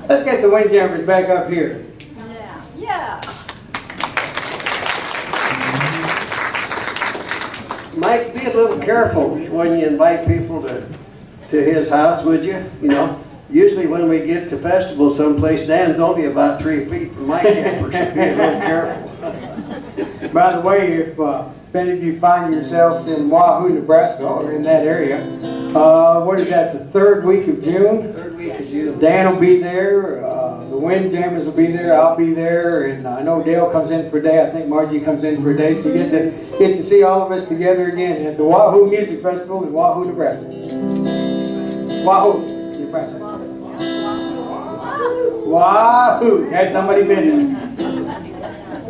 Let's get the Windjammers back up here. Yeah. Mike, be a little careful when you invite people to his house, would you? You know, usually when we get to festivals someplace, Dan's only about 3 feet from my camper, so be a little careful. By the way, if any of you find yourselves in Wahoo, Nebraska, or in that area, what is that, the 3rd week of June? 3rd week of June. Dan will be there, the Windjammers will be there, I'll be there, and I know Dale comes in for a day, I think Margie comes in for a day, so you get to see all of us together again at the Wahoo Music Festival in Wahoo, Nebraska. Wahoo, Nebraska. Wahoo! Had somebody been there?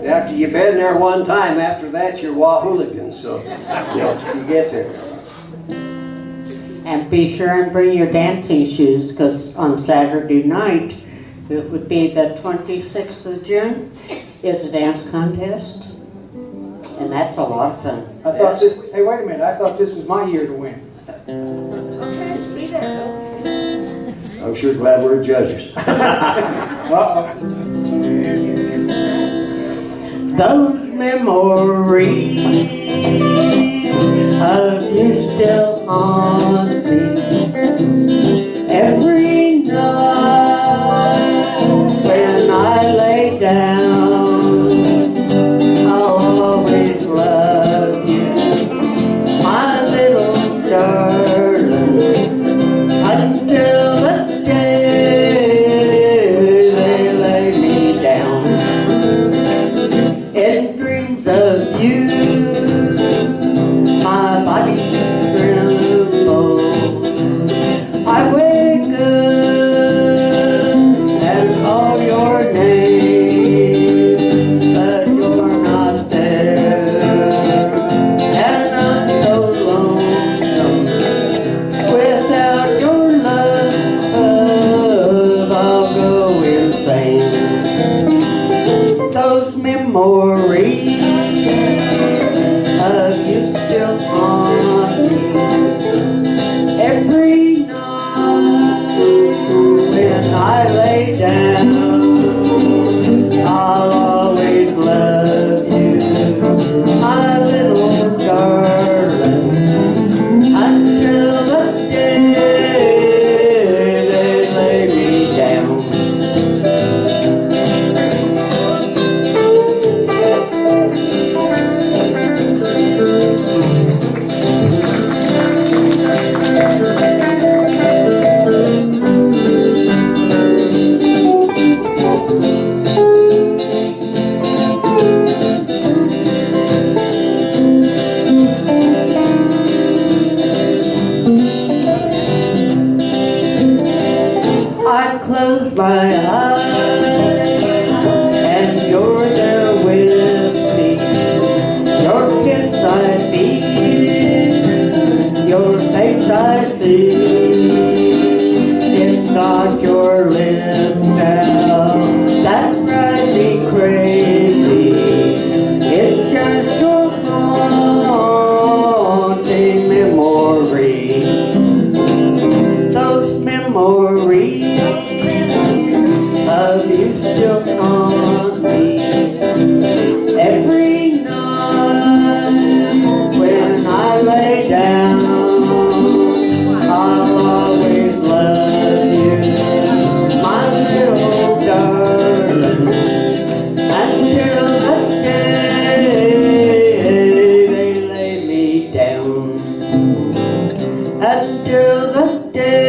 After you've been there one time, after that you're Wahooligans, so you get there. And be sure and bring your dancing shoes, because on Saturday night, it would be the 26th of June, is a dance contest. And that's a lot of fun. I thought this, hey, wait a minute, I thought this was my year to win. Okay, be there. I'm sure glad we're judges. Uh-oh. Those memories of you still haunt me every night when I lay down. I'll always love you, my little darling, until the day they lay me down. In dreams of you, my body trembles. I wake up and call your name, but you're not there. And I'm so lonesome without your love. I'll go insane. Those memories of you still haunt me every night when I lay down. I'll always love you, my little darling, until the day they lay me down. I close my eyes and you're there with me. Your kiss I feel, your face I see. It's not your lips now that drive me crazy. It's just your haunting memory. Those memories of you still haunt me every night when I lay down. I'll always love you, my little darling, until the day they lay me down. Until the day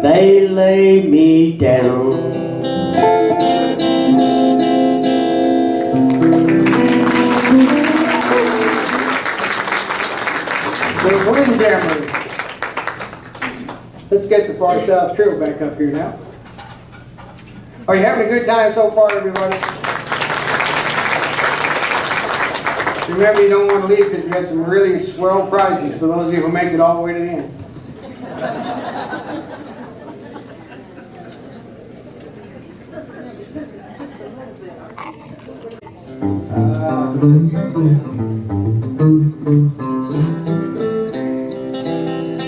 they lay me down. The Windjammers. Let's get the Pharr South Trio back up here now. Are you having a good time so far, everybody? Remember, you don't want to leave because we got some really swell prizes for those of you who make it all the way to the end.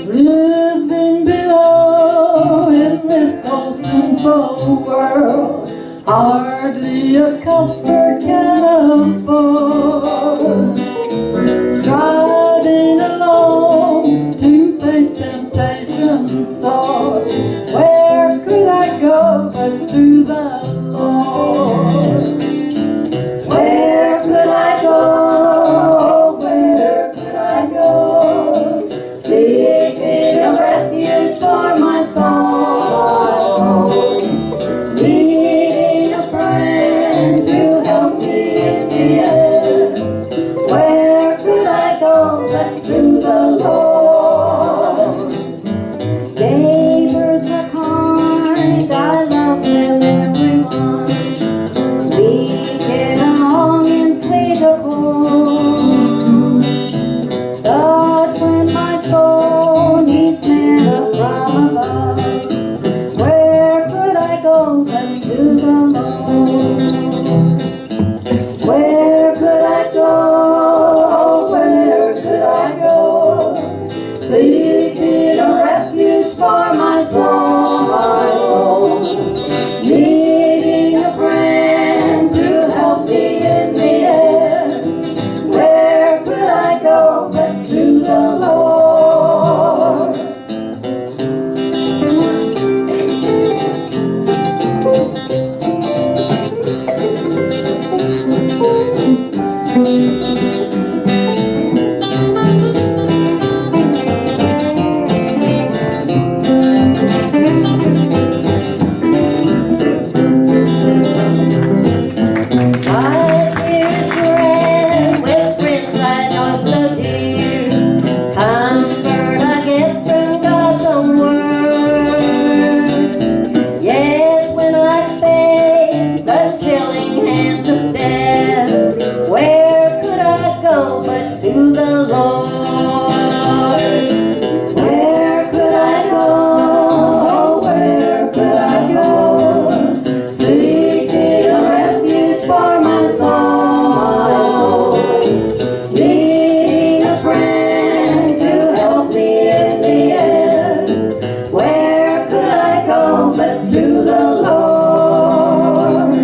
Living below whole world, hardly a comfort can afford. Striding alone to face temptation sore, where could I go but to the Lord? Where could I go? Where could I go? Seeking a refuge for my soul, needing a friend to help me in the end. Where could I go but to the Lord? Neighbors are kind, I love them everyone. We get along in sweet accord. But when my soul needs manna from above, where could I go but to the Lord? Where could I go? Where could I go? Seeking a refuge for my soul, needing a friend to help me in the end. Where could I go but to the Lord? My dearest friend, with friends I know so dear, comfort I get from God's own word. Yes, when I face the chilling hands of death, where could I go but to the Lord? Where could I go? Where could I go? Seeking a refuge for my soul, needing a friend to help me in the end. Where could I go but to the Lord?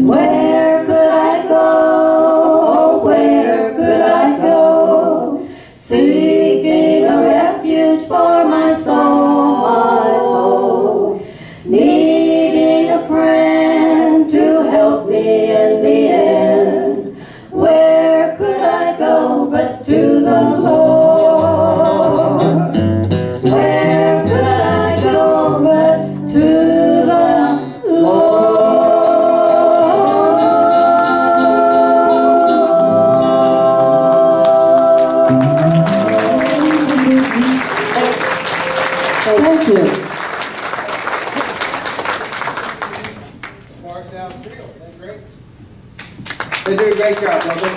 Where could I go? Where could I go? Seeking a refuge for my soul, needing a friend to help me in the end. Where could I go but to the Lord? Where could I go but to the Lord? Thank you. Pharr South Trio, that's great. They do a great job, don't they?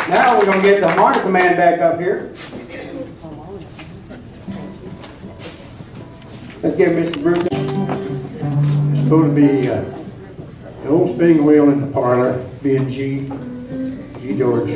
Now we're gonna get the harmonica man back up here. Let's give Mr. Bruce. It's going to be the old spinning wheel in the parlor, being G. George.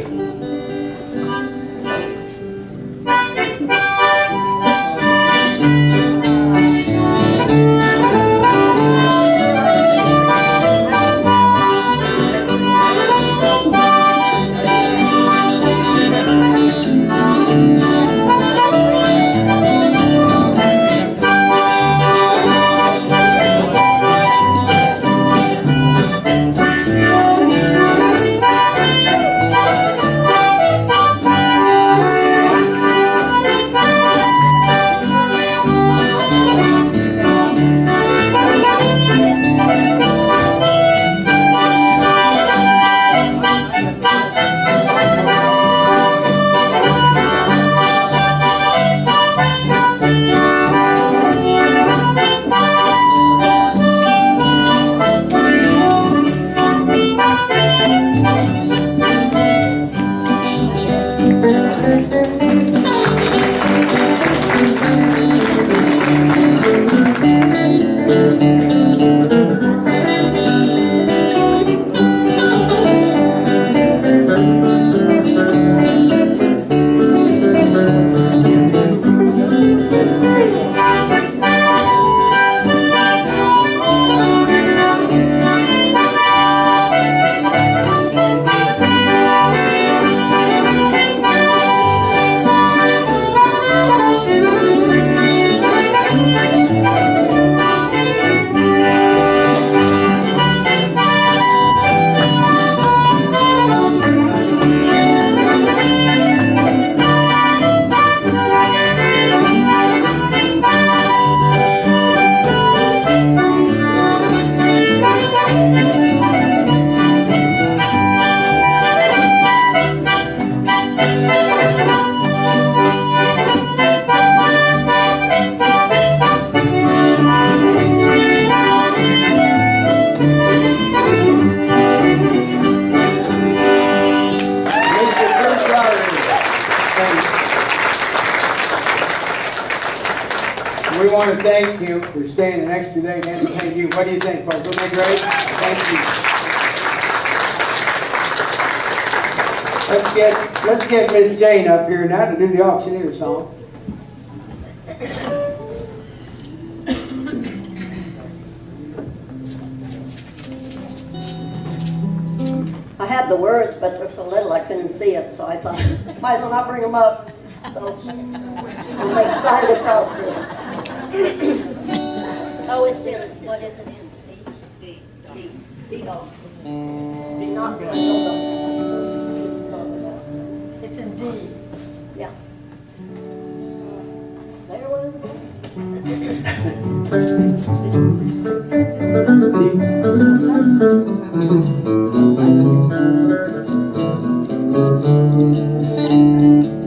We want to thank you for staying an extra day. And thank you. What do you think, folks? Wasn't that great? Thank you. Let's get Miss Jane up here now to do the auctioneer song. I had the words, but they're so little I couldn't see it, so I thought, might as well not bring them up. So, I'm excited prosperous. Oh, it's in, what is it in? D. Oh. D not, It's in D. yeah. There was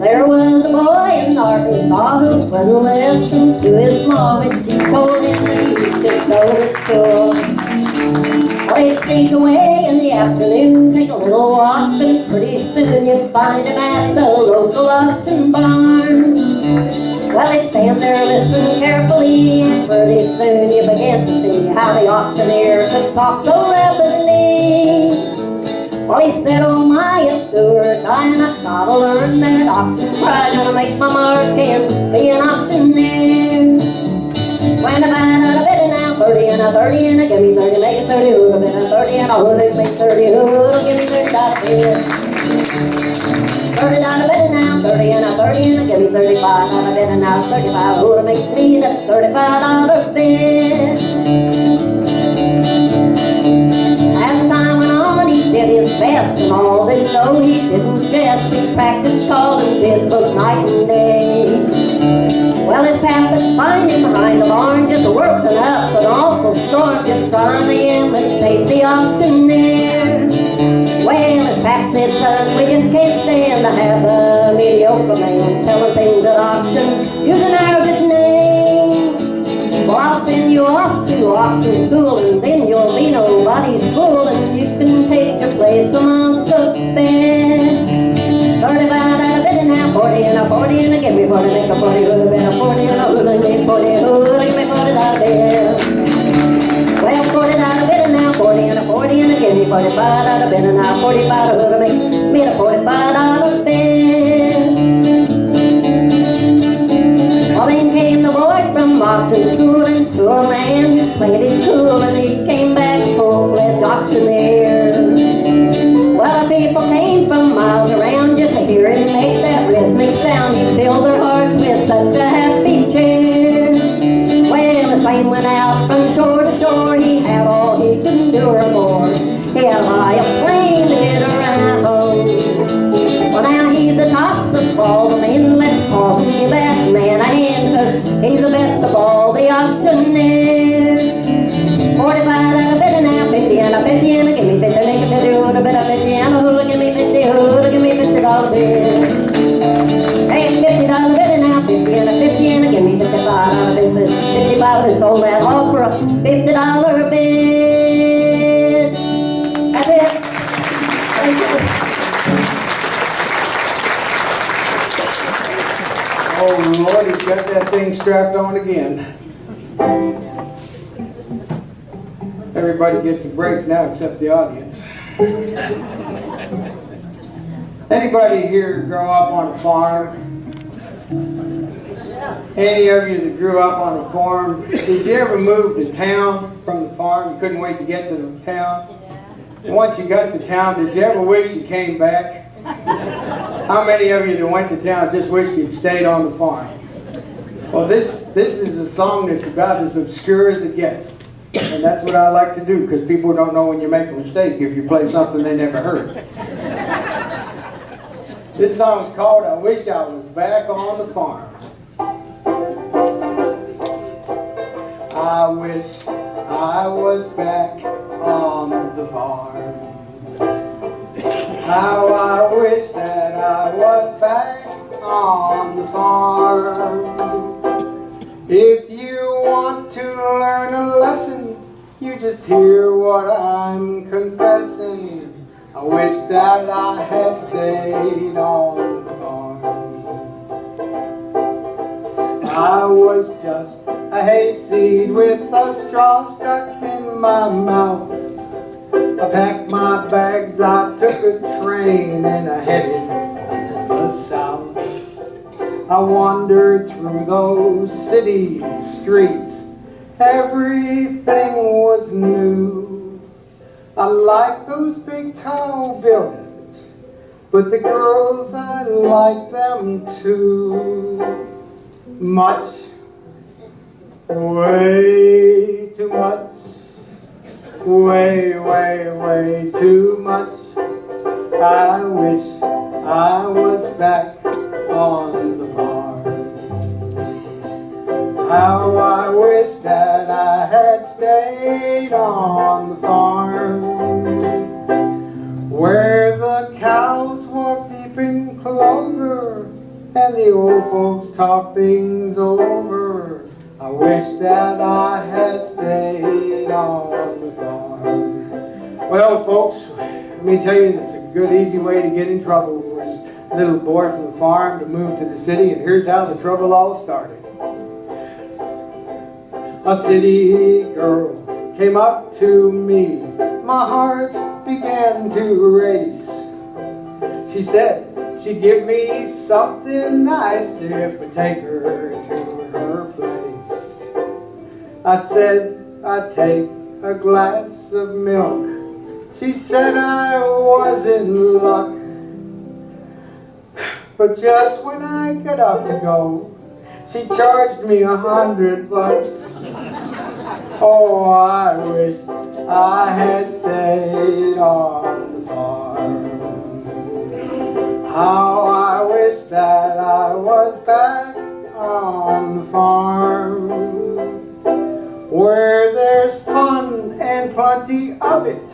There was a boy in Arkansas who wouldn't listen to his mom and she told him that he should go to school. Well, he'd sneak away in the afternoon, take a little walk, and pretty soon you'd find him at the local auction barn. Well, they stand there listening carefully, and pretty soon you begin to see how the auctioneer could talk so rapidly. Well, he said, oh my, it's Stuart, and I gotta learn that auction cry, gonna make my mark and be an auctioneer. When I find out a bit now, 30 and a 30 and a give me 30, make it 30, who'll been a 30 and a who'll make 30, who'll give me 30 dollars. 30 dollars a bit now, 30 and a 30 and a give me 35 on a bit and now 35, who'll make me that $35 bid. As time went on, he did his best, and although he didn't just, he practiced calling bid book night and day. Well, his pap would find him behind the barn, just working up an awful storm, just trying to imitate the auctioneer. Well, his pap said, son, we just can't stand to have a mediocre man telling things at auction, using our good name. Well, I'll send you off to auction school, and then you'll be nobody's fool, and you can take your place amongst the best. 35 and a bit and now 40 and a 40 and a give me 40, make a 40, who'd have been a 40 and a who'd have made 40, who'd give me 40 dollars bill. Well, 40 dollars a bit and now 40 and a 40 and a give me 45 dollars a bit and now 45, who'd have made me a $45 bill. Well, then came the boy from auction school, and to a man who played it cool, and he came back full-fledged auctioneer. Well, the people came from miles around just to hear him make that rhythmic sound. He filled their hearts with such a happy cheer. Well, the train went out from shore to shore. He had all he could do or more. He had to buy a plane to get around home. Well, now he's the top of all the men. Let's call him the best man a hand, 'cause he's the best of all the auctioneers. 45 and a bit and now 50 and a 50 and a give me 50, make a 50, who'd have been a 50 and a who'd give me 50, who'd give me $50 bill. Hey, $50 bit and now 50 and a 50 and a give me 55 and a 55 and sold that hog for a $50 bid. That's it. Thank you. Oh, Lord, he's got that thing strapped on again. Everybody gets a break now except the audience. Anybody here grow up on a farm? Any of you that grew up on a farm, did you ever move to town from the farm? You couldn't wait to get to the town? Once you got to town, did you ever wish you came back? How many of you that went to town just wish you'd stayed on the farm? Well, this is a song that's about as obscure as it gets. And that's what I like to do, because people don't know when you make a mistake if you play something they never heard. This song's called I Wish I Was Back on the Farm. I wish I was back on the farm. How I wish that I was back on the farm. If you want to learn a lesson, you just hear what I'm confessing. I wish that I had stayed on the farm. I was just a hayseed with a straw stuck in my mouth. I packed my bags, I took a train, and I headed for the south. I wandered through those city streets, everything was new. I liked those big tall buildings, but the girls, I liked them too. Much, way too much, way, way, way too much. I wish I was back on the farm. How I wish that I had stayed on the farm, where the cows walk deep in clover and the old folks talk things over. I wish that I had stayed on the farm. Well, folks, let me tell you, that's a good, easy way to get in trouble. Was a little boy from the farm to move to the city, and here's how the trouble all started. A city girl came up to me. My heart began to race. She said she'd give me something nice if I take her to her place. I said I'd take a glass of milk. She said I was in luck. But just when I got up to go, she charged me $100. Oh, I wish I had stayed on the farm. How I wish that I was back on the farm, where there's fun and plenty of it,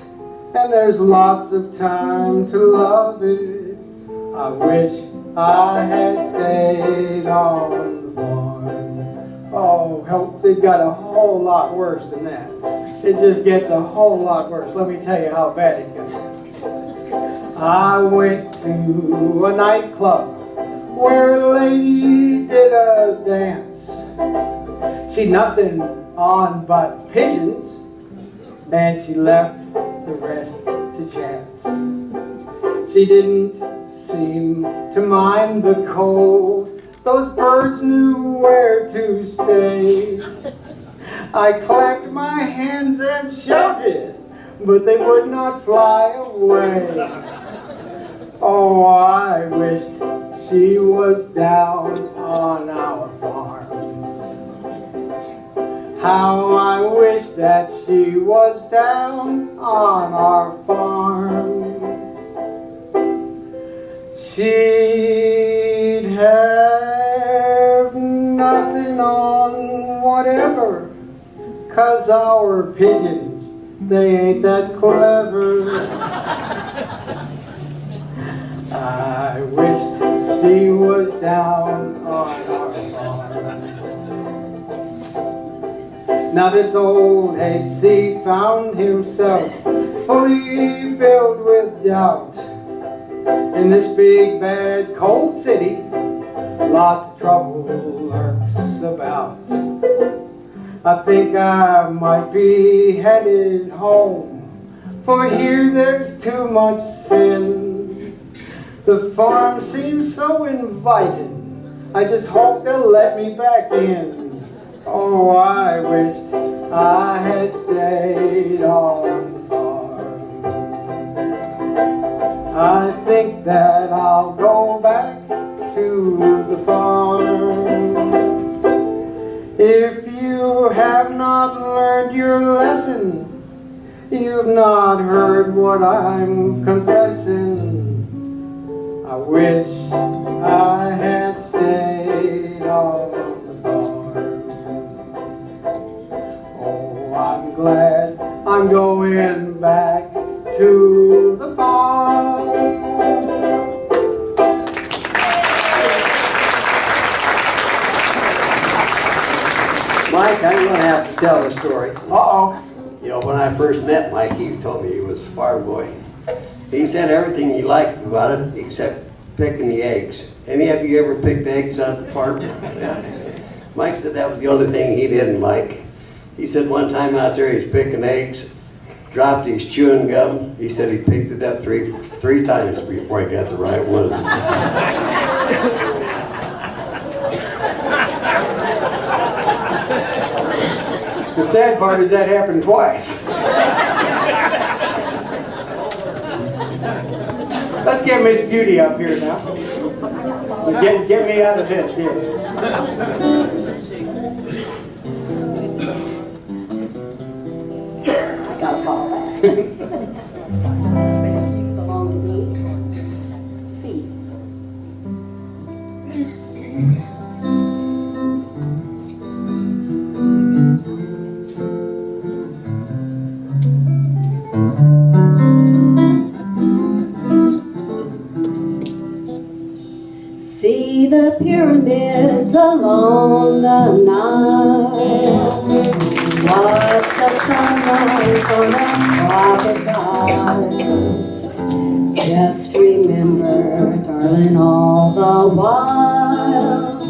and there's lots of time to love it. I wish I had stayed on the farm. Oh, help, it got a whole lot worse than that. It just gets a whole lot worse. Let me tell you how bad it gets. I went to a nightclub where a lady did a dance. She'd nothing on but pigeons, and she left the rest to chance. She didn't seem to mind the cold. Those birds knew where to stay. I clapped my hands and shouted, but they would not fly away. Oh, I wished she was down on our farm. How I wish that she was down on our farm. She'd have nothing on whatever, 'cause our pigeons, they ain't that clever. I wished she was down on our farm. Now this old hayseed found himself fully filled with doubt. In this big bad cold city, lots of trouble lurks about. I think I might be headed home, for here there's too much sin. The farm seems so inviting, I just hope they'll let me back in. Oh, I wished I had stayed on the farm. I think that I'll go back to the farm. If you have not learned your lesson, you've not heard what I'm confessing. I wish I had stayed on the farm. Oh, I'm glad I'm going back to the farm. Mike, I'm going to have to tell a story. Uh-oh. You know, when I first met Mike, he told me he was a farm boy. He said everything he liked about it except picking the eggs. Any of you ever picked eggs on the farm? Yeah. Mike said that was the only thing he didn't like. He said one time out there he's picking eggs, dropped his chewing gum. He said he picked it up three times before he got the right one. The sad part is that happened twice. Let's get Miss Judy up here now. Get me out of this here. I gotta follow that. Belong with me. See. See the pyramids along the Nile. Watch the sunrise on the crocodiles. Just remember, darling, all the while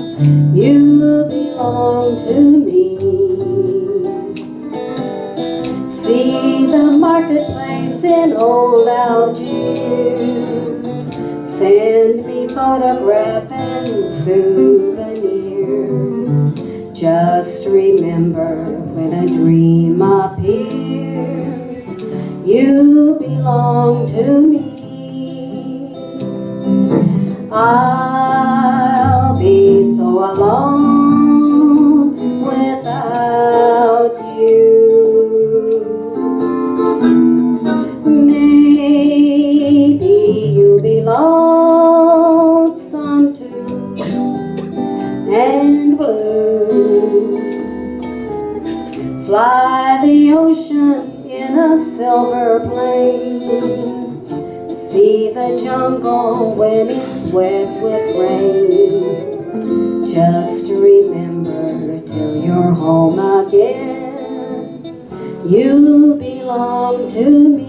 you belong to me. See the marketplace in old Algiers. Send me photographs and souvenirs. Just remember, when a dream appears, you belong to me. I'll be so alone without you. Maybe you'll be lonesome too and blue. Fly the ocean in a silver plane. See the jungle when it's wet with rain. Just remember, till you're home again, you belong to me.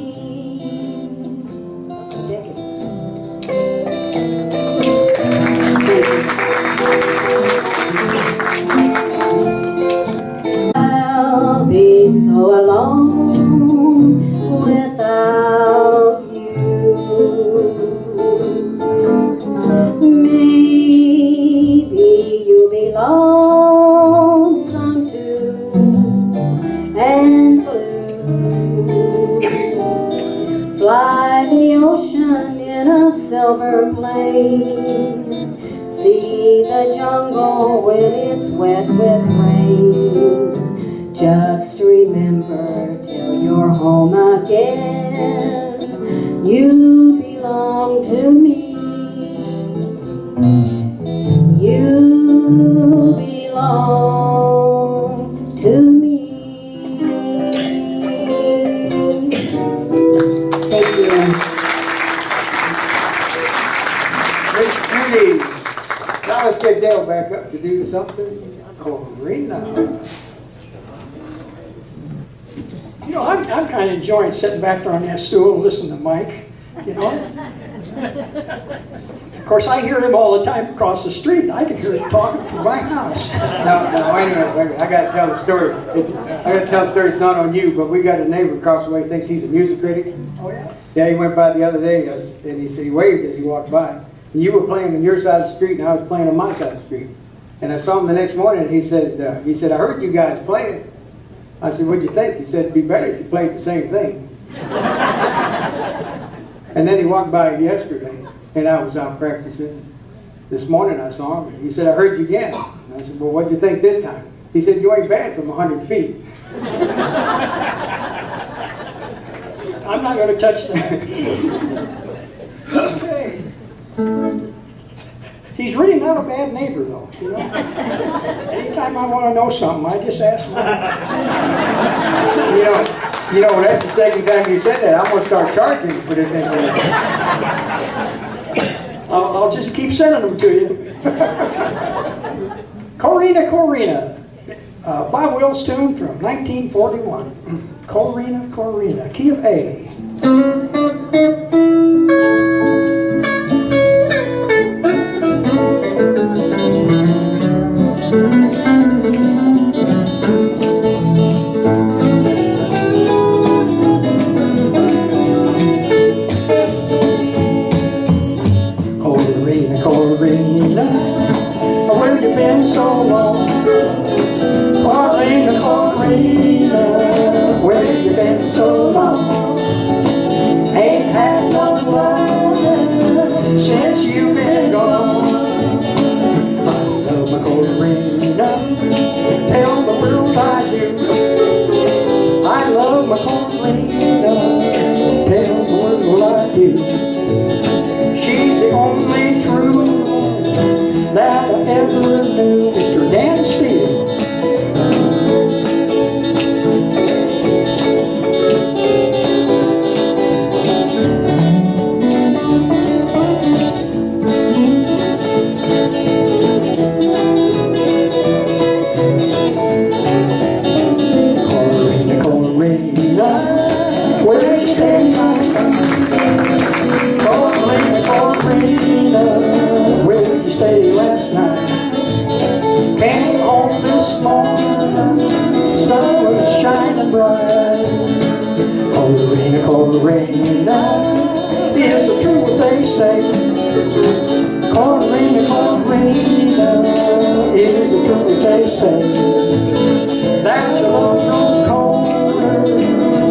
I'll be so alone without you. Maybe you'll be lonesome too and blue. Fly the ocean in a silver plane. See the jungle when it's wet with rain. Just remember, till you're home again, you belong to me. You belong to me. Thank you. Miss Judy. Now let's get Dale back up to do something. Corina. You know, I'm kind of enjoying sitting back there on that stool and listening to Mike, you know. Of course, I hear him all the time across the street. I can hear him talking from my house. No, wait a minute. I got to tell the story. I got to tell the story. It's not on you, but we got a neighbor across the way who thinks he's a music critic. Oh, yeah. Yeah, he went by the other day and he said he waved as he walked by. And you were playing on your side of the street and I was playing on my side of the street. And I saw him the next morning and he said, I heard you guys playing. I said, what'd you think? He said, it'd be better if you played the same thing. And then he walked by yesterday and I was out practicing. This morning I saw him and he said, I heard you again. And I said, well, what'd you think this time? He said, you ain't bad from 100 feet. I'm not going to touch that. Okay. He's really not a bad neighbor, though. You know? Anytime I want to know something, I just ask Mike. You know, that's the second time you said that. I'm going to start charging for this thing. I'll just keep sending them to you. Corina, Corina. Bob Wills tune from 1941. Corina, Corina, key of A. shine bright. Corina, Corina, is it true what they say? Corina, Corina, is it true what they say? That your love grows colder,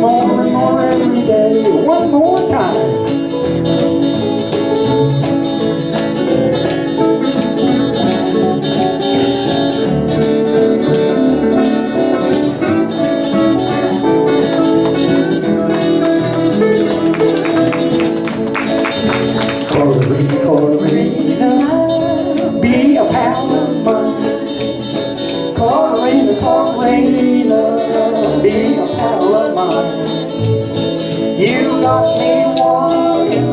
more and more every day. One more time. Corina, be a pal of mine. Corina, Corina, be a pal of mine. You got me walking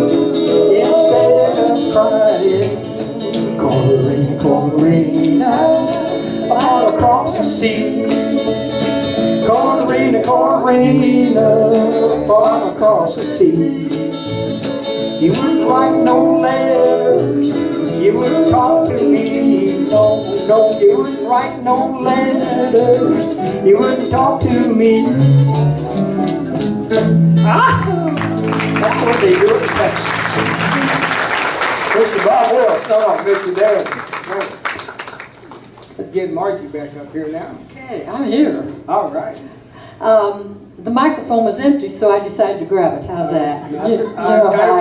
instead of crying. Corina, Corina, all across the sea. Corina, Corina, far across the sea. You wouldn't write no letters, you wouldn't talk to me. No, no, you wouldn't write no letters, you wouldn't talk to me. Ah! That's what they do in Texas. Mr. Bob Will, song, Mr. Dale. Let's get Margie back up here now. Okay, I'm here. All right. The microphone was empty, so I decided to grab it. How's that? I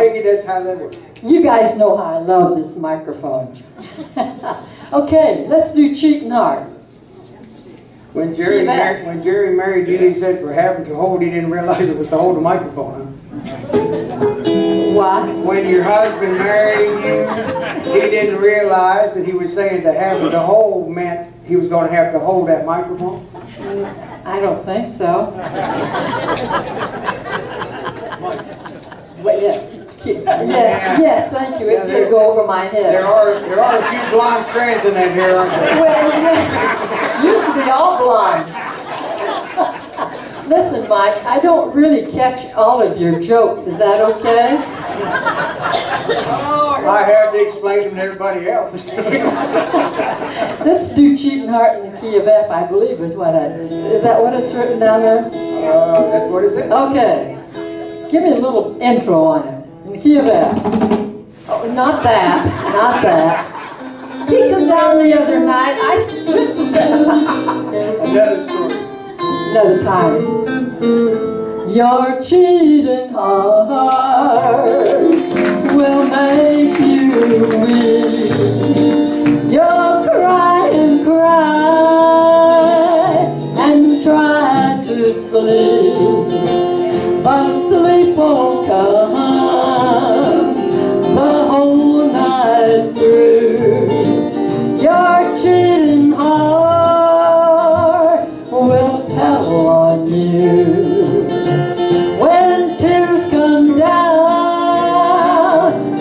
take it that's how that works. You guys know how I love this microphone. Okay, let's do Cheating Heart. When Jerry married you, he said for having to hold, he didn't realize it was to hold the microphone, Why? When your husband married you, he didn't realize that he was saying to have to hold meant he was going to have to hold that microphone? I don't think so. But yes, thank you. It did go over my head. There are a few blonde strands in that hair, aren't there? Well, used to be all blind. Listen, Mike, I don't really catch all of your jokes. Is that okay? I have to explain them to everybody else. Let's do Cheating Heart in the key of F, I believe is that what it's written down there? That's what it says. Okay. Give me a little intro on it. In the key of F. Oh, not that. Kicked them down the other night. I twisted them. Another story. Another time. Your cheating heart will make you weak. You'll cry and cry and try to sleep, but sleep won't come the whole night through. Your cheating heart will tell on you. When tears come down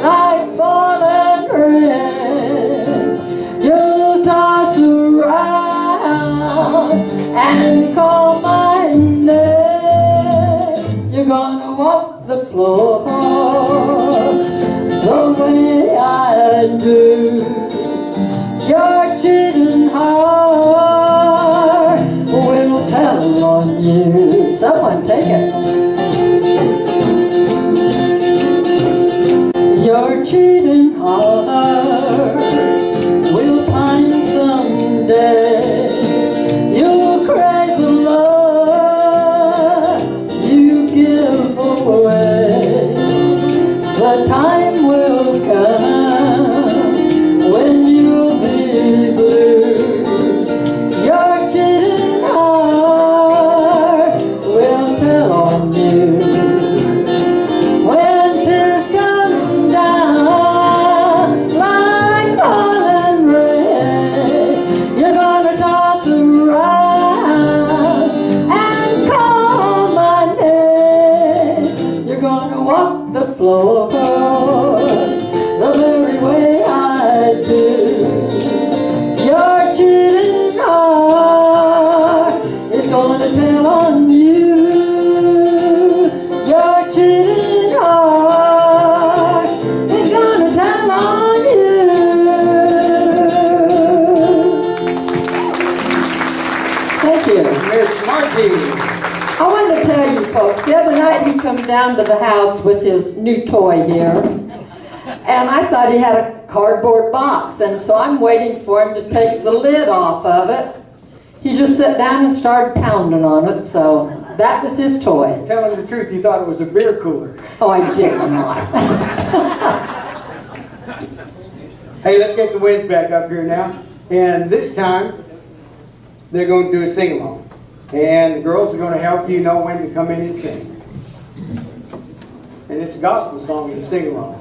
like falling rain, you'll toss around and call my name. You're gonna walk the floor the way I do. Your cheating heart will tell on you. Someone take it. Your cheating heart will find someday. You'll crave the love you give away. The time will come when you'll be blue. Your cheating heart will tell on you. When tears come down like falling rain, you're gonna toss around and call my name. You're gonna walk the floor the very way I do. Your cheating heart is gonna tell on you. Your cheating heart is gonna tell on you. Thank you. Miss Margie. I wanted to tell you folks, the other night he come down to the house with his new toy here. And I thought he had a cardboard box, and so I'm waiting for him to take the lid off of it. He just sat down and started pounding on it, so that was his toy. Tell him the truth, you thought it was a beer cooler. Oh, I did not. Hey, let's get the winds back up here now. And this time, they're going to do a sing-along. And the girls are going to help you know when to come in and sing. And it's a gospel song and a sing-along.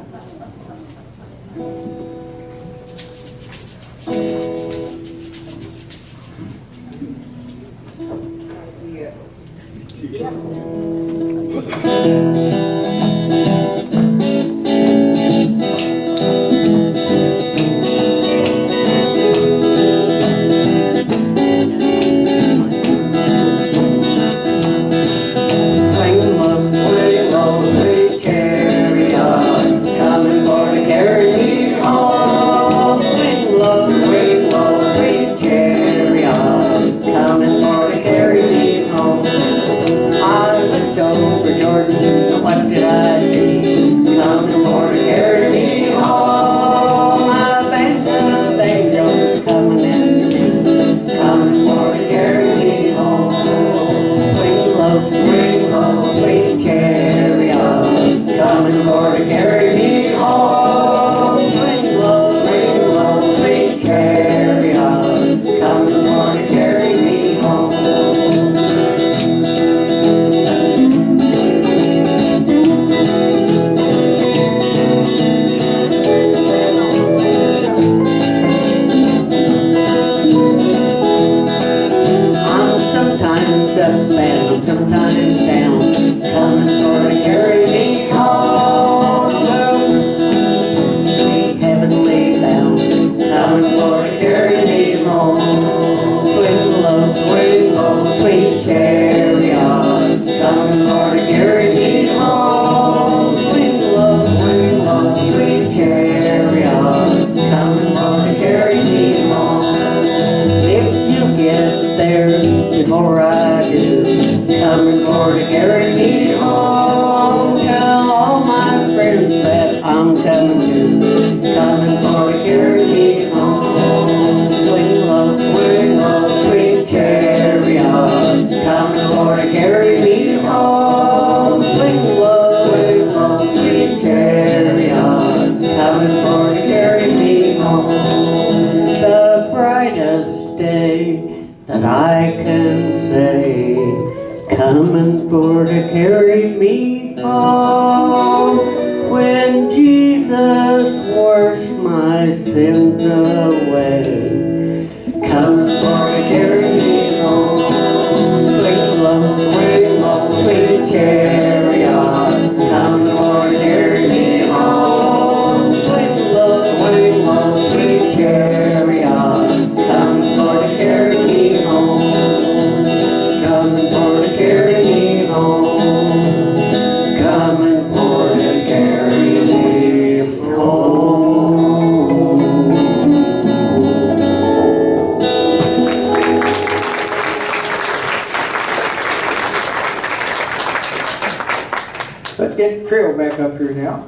Let's get the trio back up here now.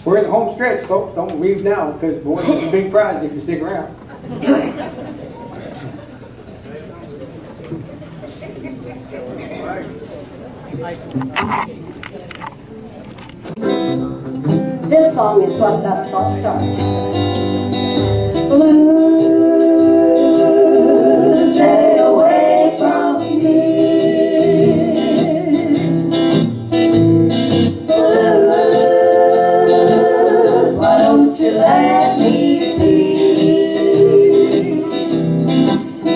We're in the home stretch, folks. Don't leave now, because boy, it's a big prize if you stick around. This song is what that's all starts. Blue, stay away from me. Let me see.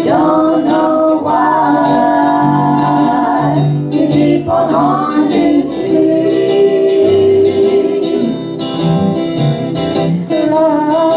Don't know why you keep on haunting me. Love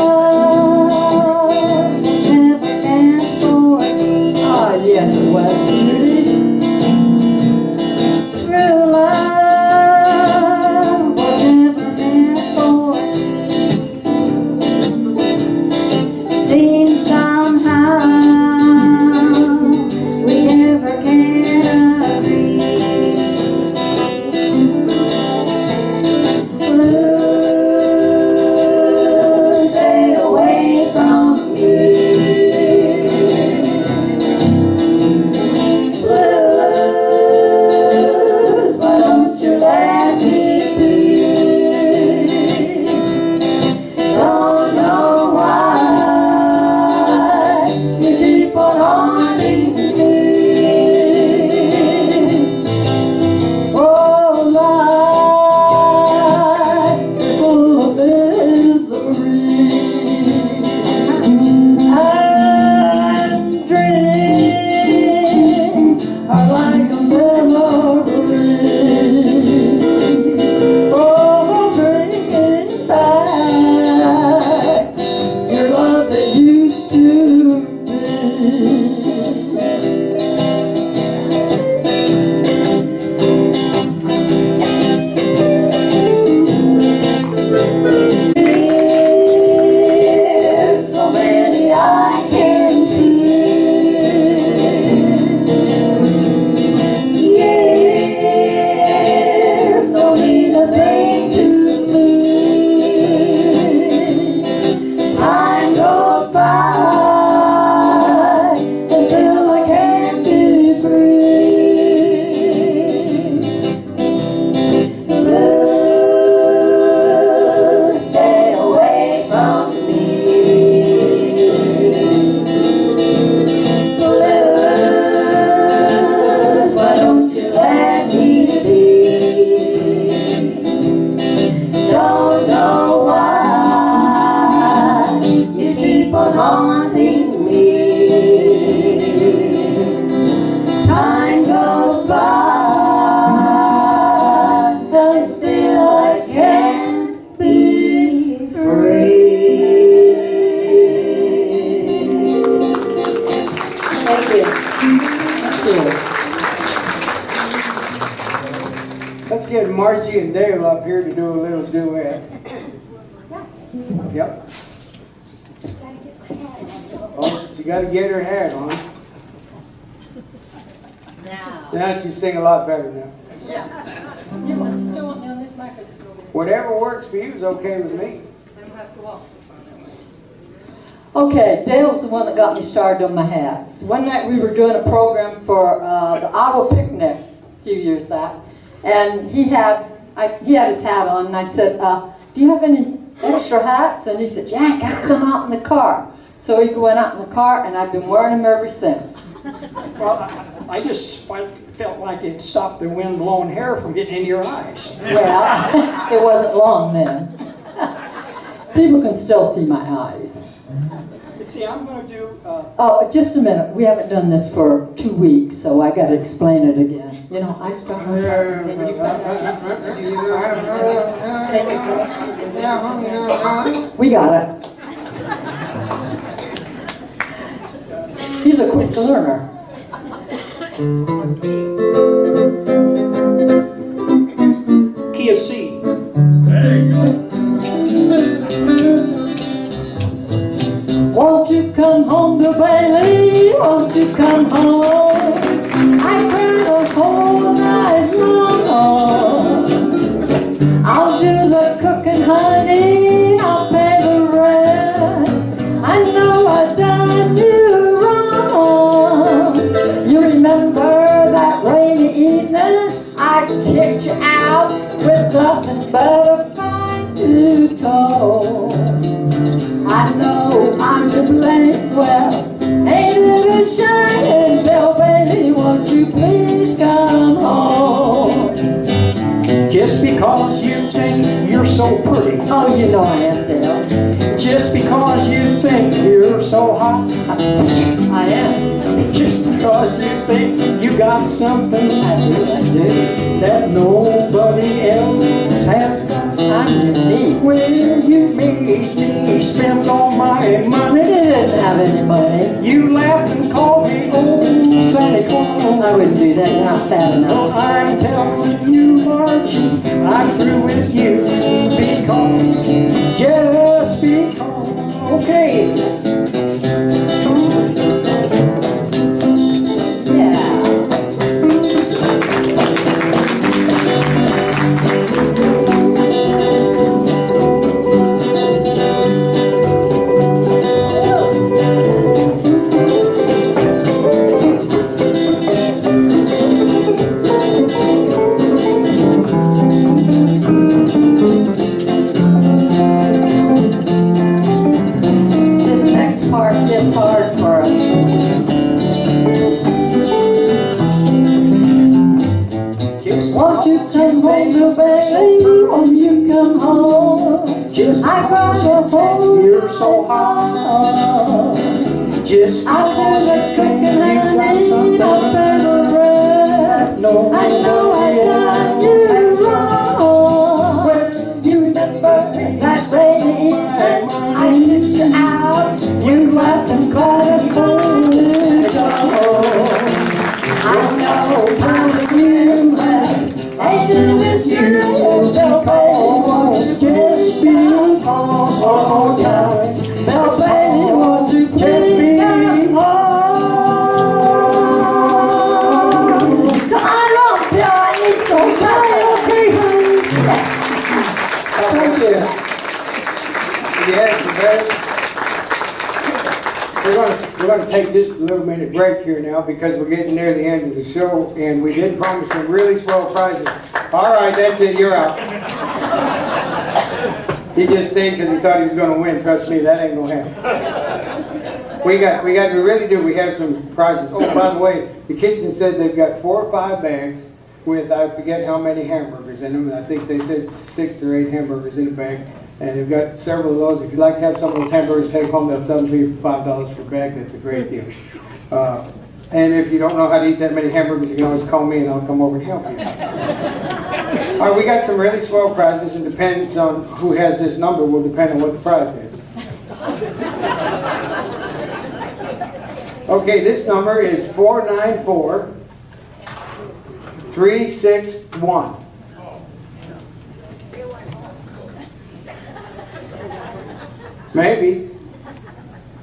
Blue, stay away from me. Blue, why don't you let me be? Don't know why you keep on haunting me. Time goes by, and still I can't be free. Thank you. Thank you. Let's get Margie and Dale up here to do a little duet. Yep. Oh, she got to get her hat on. Now she sing a lot better now. You want to still want me on this microphone? Whatever works for you is okay with me. Okay, Dale's the one that got me started on my hats. One night we were doing a program for the Iowa Picnic a few years back, and he had his hat on, and I said, do you have any extra hats? And he said, yeah, I got some out in the car. So he went out in the car, and I've been wearing them ever since. Well, I just felt like it stopped the wind blowing hair from getting into your eyes. Well, it wasn't long then. People can still see my eyes. But see, I'm going to do... Oh, just a minute. We haven't done this for 2 weeks, so I got to explain it again. You know, I start my part, then you come back. We got it. He's a quick learner. Key of C. Won't you come home to Bailey? Won't you come home? I cried the whole night long. I'll do the cooking, honey. I'll pay the rent. I know I've done you wrong. You remember that rainy evening? I kicked you out with nothing but a fine tooth comb. I know I'm to blame, well, ain't it a shame? Bill Bailey, won't you please come home? Just because you think you're so pretty. Oh, you know I am, Dale. Just because you think you're so hot. I am. Just because you think you got something I do. that nobody else has got. I'm unique. When you made me spend all my I money, didn't have any money. you laughed and called me old Santa Claus. I wouldn't do that. You're not fat Well, enough. I'm telling you, Margie, I'm through with you because, just because. Okay. Yeah. This next part is hard for us. Won't you come home to Bailey? Won't you come home? Just I brought your home. you're so hot. Just I'll do the cooking, you got honey. something I'll pay the rent. no I know I done you wrong. When you remember that rainy evening, I kicked you out. You laughed and cried and told me to go. I know I'm a green man. Ain't it with you? Bell Bailey, won't you just be home time? Bell Bailey, won't you just be home? going to take just a little minute break here now because we're getting near the end of the show, and we did promise some really swell prizes. All right, that's it. You're out. He just stayed because he thought he was going to win. Trust me, that ain't going to happen. We really do. We have some prizes. Oh, by the way, the kitchen said they've got 4 or 5 bags with, I forget how many hamburgers in them. I think they said 6 or 8 hamburgers in a bag. And they've got several of those. If you'd like to have some of those hamburgers take home, they'll sell them to you for $5 per bag. That's a great deal. And if you don't know how to eat that many hamburgers, you can always call me and I'll come over and help you. All right, we got some really swell prizes, and depends on who has this number will depend on what the prize is. Okay, this number is 494361. Maybe.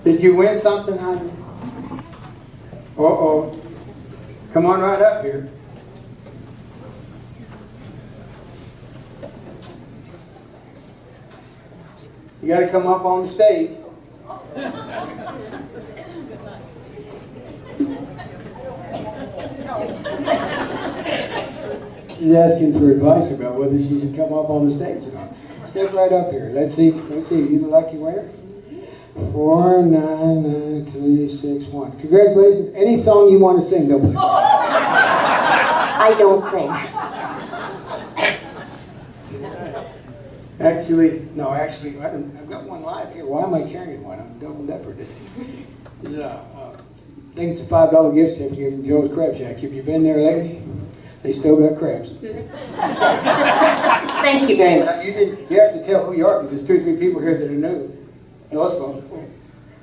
Did you win something, honey? Uh-oh. Come on right up here. You got to come up on the stage. She's asking for advice about whether she should come up on the stage or not. Step right up here. Let's see. You the lucky winner? 499361. Congratulations. Any song you want to sing, though. I don't sing. Actually, I've got one live here. Why am I carrying one? I'm double deppered. I think it's a $5 gift certificate from Joe's Crab Shack. Have you been there lately? They still got crabs. Thank you very much. You have to tell who you are, because there's 2 or 3 people here that are new.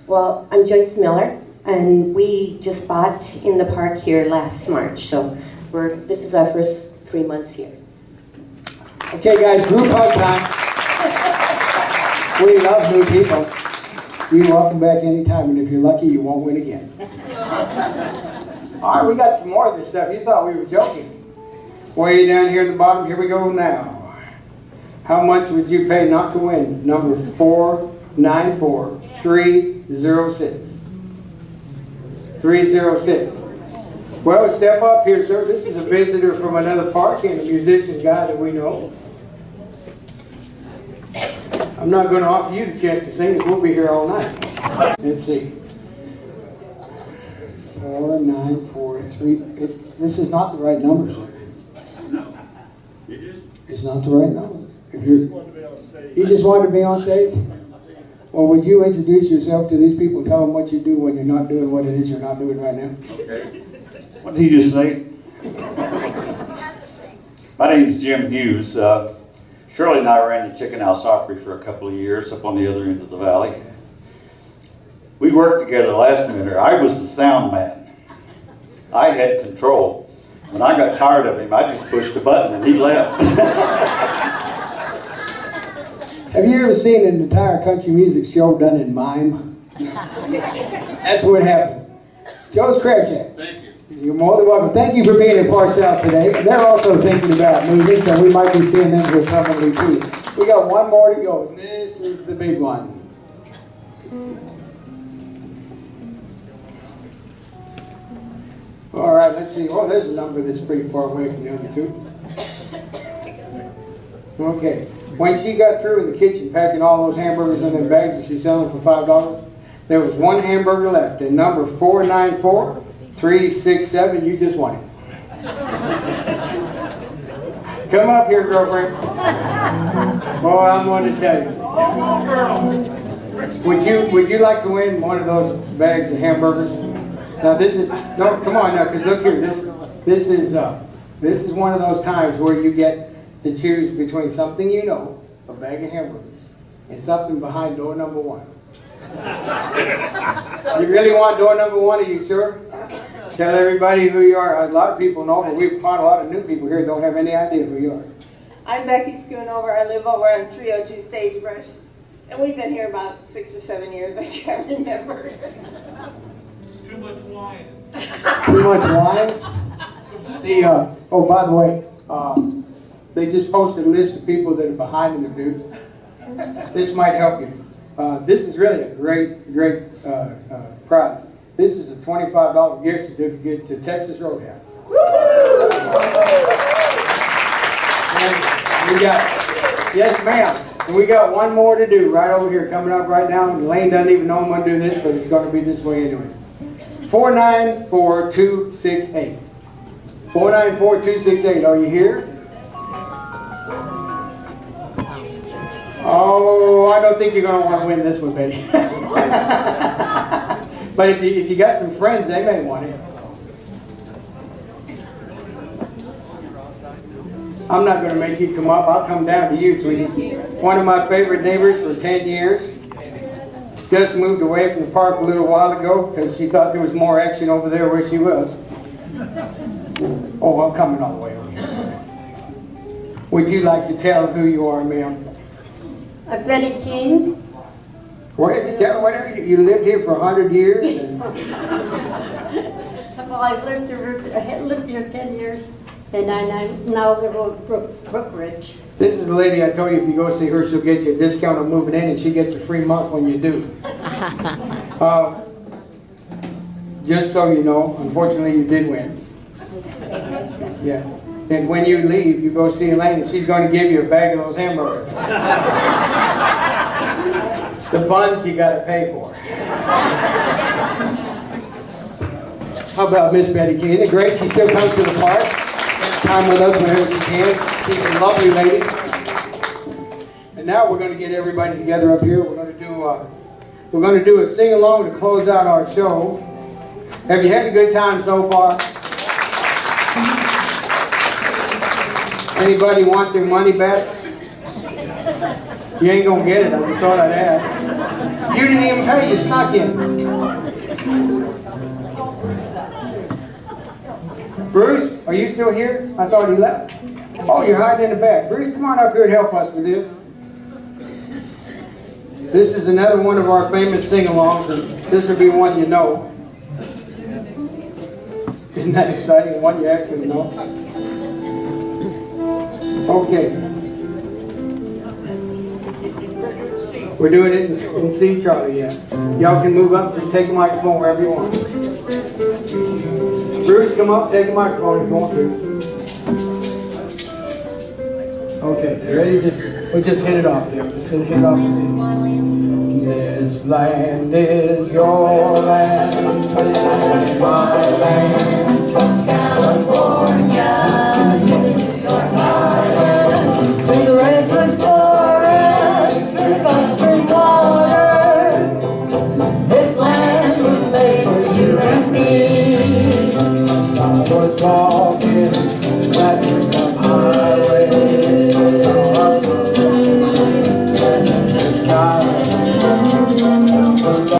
Well, I'm Joyce Miller, and we just bought in the park here last March, so this is our first 3 months here. Okay, guys, group hug time. We love new people. You're welcome back anytime, and if you're lucky, you won't win again. All right, we got some more of this stuff. You thought we were joking. Way down here at the bottom, here we go now. How much would you pay not to win? Number 494306. 306. Well, step up here, sir. This is a visitor from another park and a musician guy that we know. I'm not going to offer you the chance to sing, because we'll be here all night. Let's see. 4943. This is not the right number, sir. No, it is. It's not the right number. You just wanted to be on stage? Well, would you introduce yourself to these people and tell them what you do when you're not doing what it is you're not doing right now? Okay. What did he just say? My name is Jim Hughes. Shirley and I ran the Chicken House Opry for a couple of years up on the other end of the valley. We worked together last winter. I was the sound man. I had control. When I got tired of him, I just pushed the button and he left. Have you ever seen an entire country music show done in mime? That's what happened. Joe's Crab Shack. Thank you. You're more than welcome. Thank you for being in Pharr South today. And they're also thinking about moving, so we might be seeing them here permanently too. We got one more to go. This is the big one. All right, let's see. Oh, there's a number that's pretty far away from the other 2. Okay. When she got through in the kitchen packing all those hamburgers in their bags that she's selling for $5, there was 1 hamburger left. And number 494367, you just won it. Come up here, girlfriend. Boy, I'm going to tell you. Would you like to win one of those bags of hamburgers? Now this is come on now, because look here. This is one of those times where you get to choose between something a bag of hamburgers, and something behind door number 1. You really want door number 1, are you sure? Tell everybody who you are. A lot of people know, but we've found a lot of new people here who don't have any idea who you are. I'm Becky Schoonover. I live over on 302 Sagebrush, and we've been here about 6 or 7 years. I can't remember. Too much wine. Too much wine? Oh, by the way, they just posted a list of people that are behind in the booth. This might help you. This is really a great prize. This is a $25 gift certificate to Texas Roadhouse. And we got, yes ma'am, and we got one more to do right over here, coming up right now. And Lane doesn't even know I'm going to do this, but it's going to be this way anyway. 494268. 494268, are you here? Oh, I don't think you're going to want to win this one, Betty. But if you got some friends, they may want it. I'm not going to make you come up. I'll come down to you, sweetie. One of my favorite neighbors for 10 years. Just moved away from the park a little while ago because she thought there was more action over there where she was. Oh, I'm coming all the way over here. Would you like to tell who you are, ma'am? I'm Betty King. Whatever. You lived here for 100 years? And... Well, I've lived here 10 years, and I now live on Brookridge. This is the lady I told you if you go see her, she'll get you a discount on moving in, and she gets a free month when you do. Just so you know, unfortunately you did win. Yeah. And when you leave, you go see Elaine, and she's going to give you a bag of those hamburgers. The buns you got to pay for. How about Miss Betty King? Isn't it great? She still comes to the park, time with us whenever she can. She's a lovely lady. And now we're going to get everybody together up here. We're going to do a sing along to close out our show. Have you had a good time so far? Anybody want their money back? You ain't gonna get it. I just thought I'd ask. You didn't even pay. You snuck in. Bruce, are you still here? I thought he left. Oh, you're hiding in the back. Bruce, come on up here and help us with this. This is another one of our famous sing-alongs. This will be one you know. Isn't that exciting? One you actually know. Okay. We're doing it in C, Charlie, yeah. Y'all can move up and take a microphone wherever you want. Bruce, come up, take a microphone if you want to. Okay, you ready? We'll just hit it off there. Just hit it off. This land is your land.